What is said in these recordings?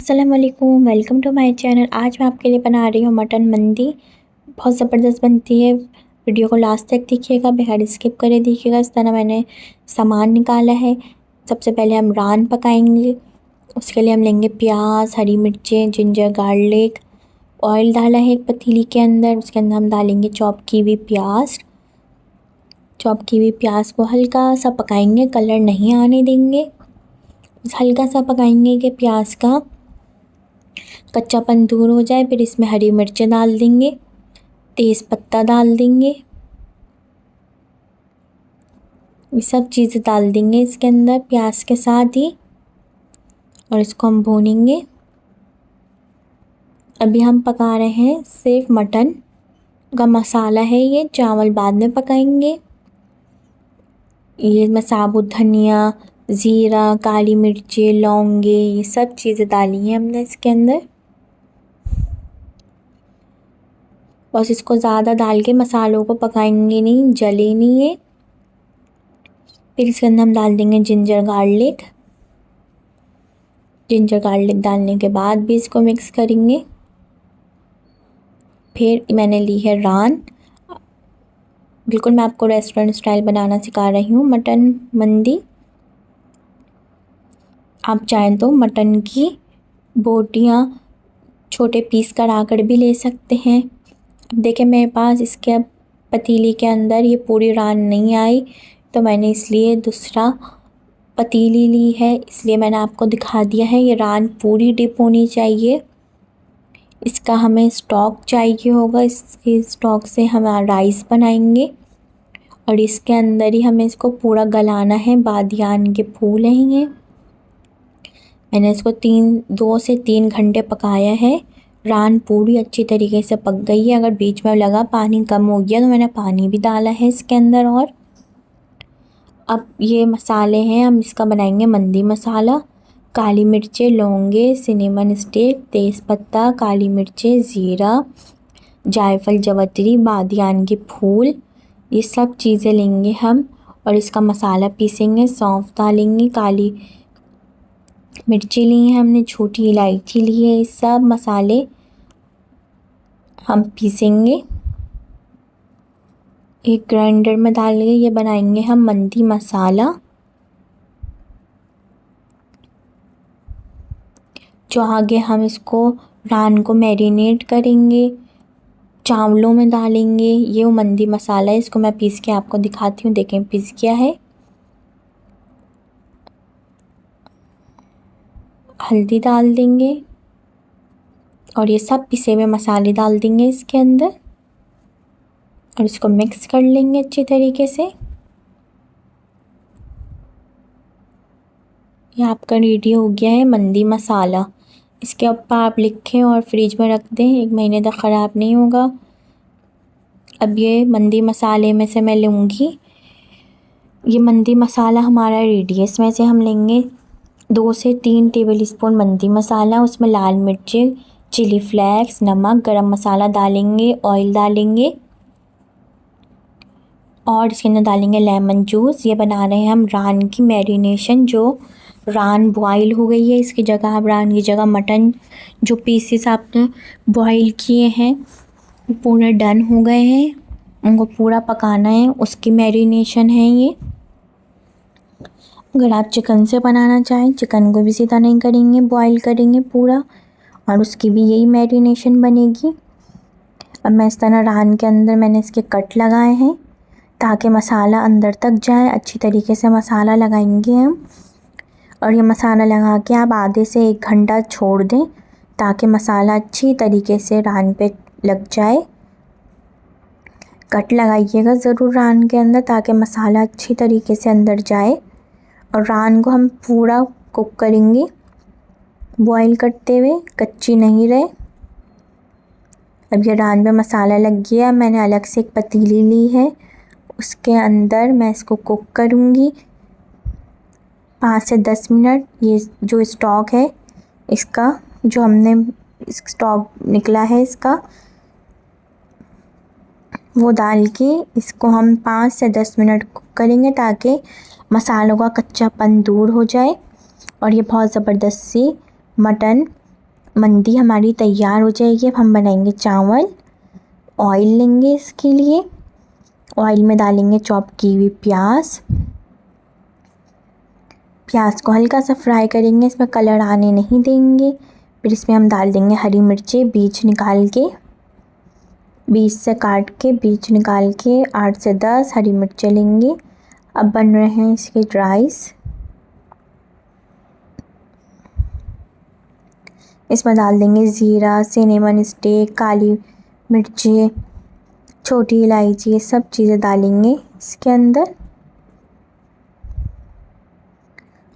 अस्सलाम वालेकुम, welcome to my channel. आज मैं आपके लिए बना रही हूँ मटन मंदी। बहुत ज़बरदस्त बनती है। वीडियो को लास्ट तक देखिएगा, बगैर स्किप करे देखिएगा। इस तरह मैंने सामान निकाला है। सबसे पहले हम रान पकाएंगे। उसके लिए हम लेंगे प्याज, हरी मिर्चें, जिंजर गार्लिक। ऑयल डाला है एक पतीली के अंदर, उसके अंदर हम डालेंगे चॉप की हुई प्याज। चॉप की हुई प्याज को हल्का सा पकाएंगे, कलर नहीं आने देंगे। हल्का सा पकाएंगे कि प्याज का कच्चापन दूर हो जाए। फिर इसमें हरी मिर्चें डाल देंगे, तेज़ पत्ता डाल देंगे, ये सब चीज़ें डाल देंगे इसके अंदर प्याज के साथ ही, और इसको हम भूनेंगे। अभी हम पका रहे हैं सिर्फ मटन का मसाला है ये, चावल बाद में पकाएंगे। ये मैं साबुत धनिया, ज़ीरा, काली मिर्चें, लौंगे, ये सब चीज़ें डाली हैं हमने इसके अंदर। बस इसको ज़्यादा डाल के मसालों को पकाएंगे नहीं, जले नहीं है। फिर इसके अंदर हम डाल देंगे जिंजर गार्लिक। जिंजर गार्लिक डालने के बाद भी इसको मिक्स करेंगे। फिर मैंने ली है रान। बिल्कुल मैं आपको रेस्टोरेंट स्टाइल बनाना सिखा रही हूँ मटन मंदी। आप चाहें तो मटन की बोटियाँ छोटे पीस कराकर भी ले सकते हैं। अब देखिए मेरे पास इसके पतीली के अंदर ये पूरी रान नहीं आई, तो मैंने इसलिए दूसरा पतीली ली है, इसलिए मैंने आपको दिखा दिया है। ये रान पूरी डिप होनी चाहिए। इसका हमें स्टॉक चाहिए होगा, इसके स्टॉक से हम राइस बनाएंगे और इसके अंदर ही हमें इसको पूरा गलाना है। बादियान के फूल हैं ये। मैंने इसको 2 से 3 घंटे पकाया है। रान पूरी अच्छी तरीके से पक गई है। अगर बीच में लगा पानी कम हो गया तो मैंने पानी भी डाला है इसके अंदर। और अब ये मसाले हैं, हम इसका बनाएंगे मंदी मसाला। काली मिर्चें, लौंगे, सिनेमन स्टिक, तेज़पत्ता, काली मिर्चें, ज़ीरा, जायफल, जवतरी, बादियान के फूल, ये सब चीज़ें लेंगे हम और इसका मसाला पीसेंगे। सौंफ डालेंगे, काली मिर्ची ली है हमने, छोटी इलायची ली है। ये सब मसाले हम पीसेंगे एक ग्राइंडर में डाल के। ये बनाएंगे हम मंदी मसाला, जो आगे हम इसको रान को मैरिनेट करेंगे, चावलों में डालेंगे। ये वो मंदी मसाला है, इसको मैं पीस के आपको दिखाती हूँ। देखें पीस गया है। हल्दी डाल देंगे और ये सब पिसे हुए मसाले डाल देंगे इसके अंदर और इसको मिक्स कर लेंगे अच्छी तरीके से। ये आपका रेडी हो गया है मंदी मसाला। इसके ऊपर आप लिखें और फ्रिज में रख दें, 1 महीने तक ख़राब नहीं होगा। अब ये मंदी मसाले में से मैं लूँगी, ये मंदी मसाला हमारा रेडी है। इसमें से हम लेंगे 2 से 3 टेबल स्पून मंदी मसाला। उसमें लाल मिर्चें, चिली फ्लेक्स, नमक, गरम मसाला डालेंगे, ऑयल डालेंगे और इसके अंदर डालेंगे लेमन जूस। ये बना रहे हैं हम रान की मैरिनेशन। जो रान बॉईल हो गई है, इसकी जगह आप रान की जगह मटन जो पीसेस आपने बॉईल किए हैं वो पूरे डन हो गए हैं, उनको पूरा पकाना है, उसकी मैरिनेशन है ये। अगर आप चिकन से बनाना चाहें, चिकन को भी सीधा नहीं करेंगे, बॉईल करेंगे पूरा और उसकी भी यही मैरिनेशन बनेगी। अब मैं इस तरह रान के अंदर मैंने इसके कट लगाए हैं ताकि मसाला अंदर तक जाए। अच्छी तरीके से मसाला लगाएंगे हम और ये मसाला लगा के आप आधे से 1 घंटा छोड़ दें ताकि मसाला अच्छी तरीके से रान पे लग जाए। कट लगाइएगा ज़रूर रान के अंदर ताकि मसाला अच्छी तरीके से अंदर जाए। और रान को हम पूरा कुक करेंगे बॉईल करते हुए, कच्ची नहीं रहे। अब ये रान में मसाला लग गया। मैंने अलग से एक पतीली ली है, उसके अंदर मैं इसको कुक करूँगी 5 से 10 मिनट। ये जो स्टॉक है इसका, जो हमने स्टॉक निकला है इसका, वो डाल के इसको हम 5 से 10 मिनट कुक करेंगे ताकि मसालों का कच्चापन दूर हो जाए और ये बहुत ज़बरदस्त सी मटन मंदी हमारी तैयार हो जाएगी। अब हम बनाएंगे चावल। ऑयल लेंगे इसके लिए, ऑयल में डालेंगे चॉप की हुई प्याज। प्याज को हल्का सा फ्राई करेंगे, इसमें कलर आने नहीं देंगे। फिर इसमें हम डाल देंगे हरी मिर्चें, बीज निकाल के, बीज से काट के बीज निकाल के 8 से 10 हरी मिर्चें लेंगे। अब बन रहे हैं इसके राइस। इसमें डाल देंगे ज़ीरा, सिनेमन स्टिक, काली मिर्ची, छोटी इलायची, ये सब चीज़ें डालेंगे इसके अंदर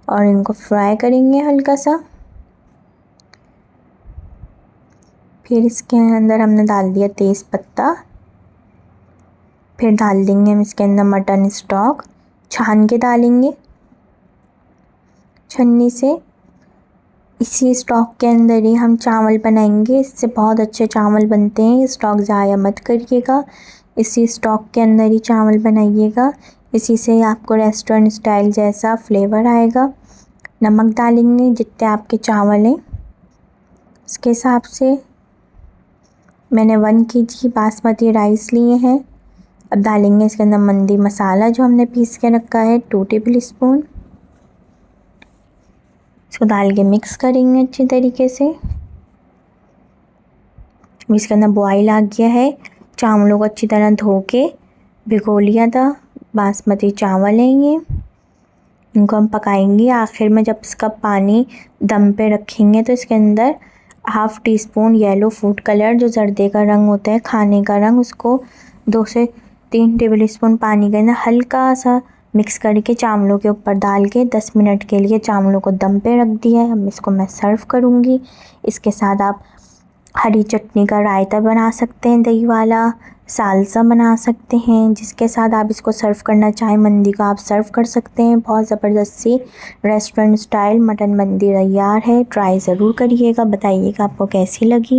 और इनको फ्राई करेंगे हल्का सा। फिर इसके अंदर हमने डाल दिया तेज़ पत्ता। फिर डाल देंगे हम इसके अंदर मटन स्टॉक, छान के डालेंगे छन्नी से। इसी स्टॉक के अंदर ही हम चावल बनाएंगे, इससे बहुत अच्छे चावल बनते हैं। स्टॉक ज़ाया मत करिएगा, इसी स्टॉक के अंदर ही चावल बनाइएगा, इसी से आपको रेस्टोरेंट स्टाइल जैसा फ्लेवर आएगा। नमक डालेंगे जितने आपके चावल हैं उसके हिसाब से। मैंने 1 kg बासमती राइस लिए हैं। अब डालेंगे इसके अंदर मंदी मसाला जो हमने पीस के रखा है 2 टेबल स्पून। इसको डाल के मिक्स करेंगे अच्छी तरीके से। इसके अंदर बॉयल आ गया है। चावलों को अच्छी तरह धो के भिगो लिया था। बासमती चावल हैं ये, इनको हम पकाएंगे। आखिर में जब इसका पानी दम पे रखेंगे तो इसके अंदर 1/2 टीस्पून येलो फूड कलर, जो जर्दे का रंग होता है खाने का रंग, उसको 2 से 3 टेबल स्पून पानी के अंदर हल्का सा मिक्स करके चावलों के ऊपर डाल के 10 मिनट के लिए चावलों को दम पे रख दिया है। अब इसको मैं सर्व करूँगी। इसके साथ आप हरी चटनी का रायता बना सकते हैं, दही वाला सालसा बना सकते हैं, जिसके साथ आप इसको सर्व करना चाहें मंदी को आप सर्व कर सकते हैं। बहुत ज़बरदस्त सी रेस्टोरेंट स्टाइल मटन मंदी तैयार है। ट्राई ज़रूर करिएगा, बताइएगा आपको कैसी लगी।